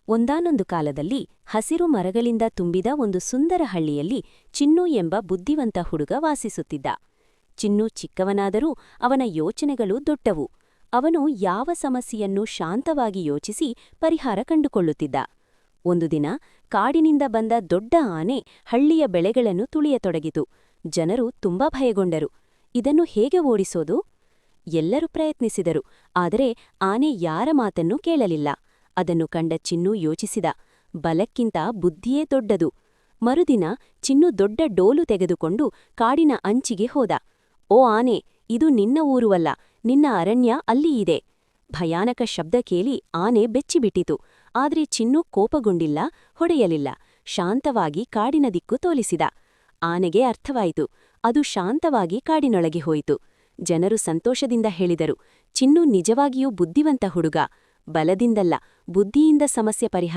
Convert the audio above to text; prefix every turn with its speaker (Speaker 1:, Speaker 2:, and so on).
Speaker 1: ಒಂದಾನೊಂದು ಕಾಲದಲ್ಲಿ ಹಸಿರು ಮರಗಳಿಂದ ತುಂಬಿದ ಒಂದು ಸುಂದರ ಹಳ್ಳಿಯಲ್ಲಿ ಚಿನ್ನು ಎಂಬ ಬುದ್ಧಿವಂತ ಹುಡುಗ ವಾಸಿಸುತ್ತಿದ್ದ. ಚಿನ್ನು ಚಿಕ್ಕವನಾದರೂ ಅವನ ಯೋಚನೆಗಳು ದೊಡ್ಡವು. ಅವನು ಯಾವ ಸಮಸ್ಯೆಯನ್ನು ಶಾಂತವಾಗಿ ಯೋಚಿಸಿ ಪರಿಹಾರ ಕಂಡುಕೊಳ್ಳುತ್ತಿದ್ದ. ಒಂದು ದಿನ ಕಾಡಿನಿಂದ ಬಂದ ದೊಡ್ಡ ಆನೆ ಹಳ್ಳಿಯ ಬೆಳೆಗಳನ್ನು ತುಳಿಯತೊಡಗಿತು. ಜನರು ತುಂಬಾ ಭಯಗೊಂಡರು. ಇದನ್ನು ಹೇಗೆ ಓಡಿಸೋದು? ಎಲ್ಲರೂ ಪ್ರಯತ್ನಿಸಿದರು, ಆದರೆ ಆನೆ ಯಾರ ಮಾತನ್ನೂ ಕೇಳಲಿಲ್ಲ. ಅದನ್ನು ಕಂಡ ಚಿನ್ನು ಯೋಚಿಸಿದ, ಬಲಕ್ಕಿಂತ ಬುದ್ಧಿಯೇ ದೊಡ್ಡದು. ಮರುದಿನ ಚಿನ್ನು ದೊಡ್ಡ ಡೋಲು ತೆಗೆದುಕೊಂಡು ಕಾಡಿನ ಅಂಚಿಗೆ ಹೋದ. ಓ ಆನೆ, ಇದು ನಿನ್ನ ಊರುವಲ್ಲ, ನಿನ್ನ ಅರಣ್ಯ ಅಲ್ಲಿ ಇದೆ. ಭಯಾನಕ ಶಬ್ದ ಕೇಳಿ ಆನೆ ಬೆಚ್ಚಿಬಿಟ್ಟಿತು. ಆದರೆ ಚಿನ್ನು ಕೋಪಗೊಂಡಿಲ್ಲ, ಹೊಡೆಯಲಿಲ್ಲ. ಶಾಂತವಾಗಿ ಕಾಡಿನ ದಿಕ್ಕು ತೋರಿಸಿದ. ಆನೆಗೆ ಅರ್ಥವಾಯಿತು. ಅದು ಶಾಂತವಾಗಿ ಕಾಡಿನೊಳಗೆ ಹೋಯಿತು. ಜನರು ಸಂತೋಷದಿಂದ ಹೇಳಿದರು, ಚಿನ್ನು ನಿಜವಾಗಿಯೂ ಬುದ್ಧಿವಂತ ಹುಡುಗ. ಬಲದಿಂದಲ್ಲ, ಬುದ್ಧಿಯಿಂದ ಸಮಸ್ಯೆ ಪರಿಹಾರ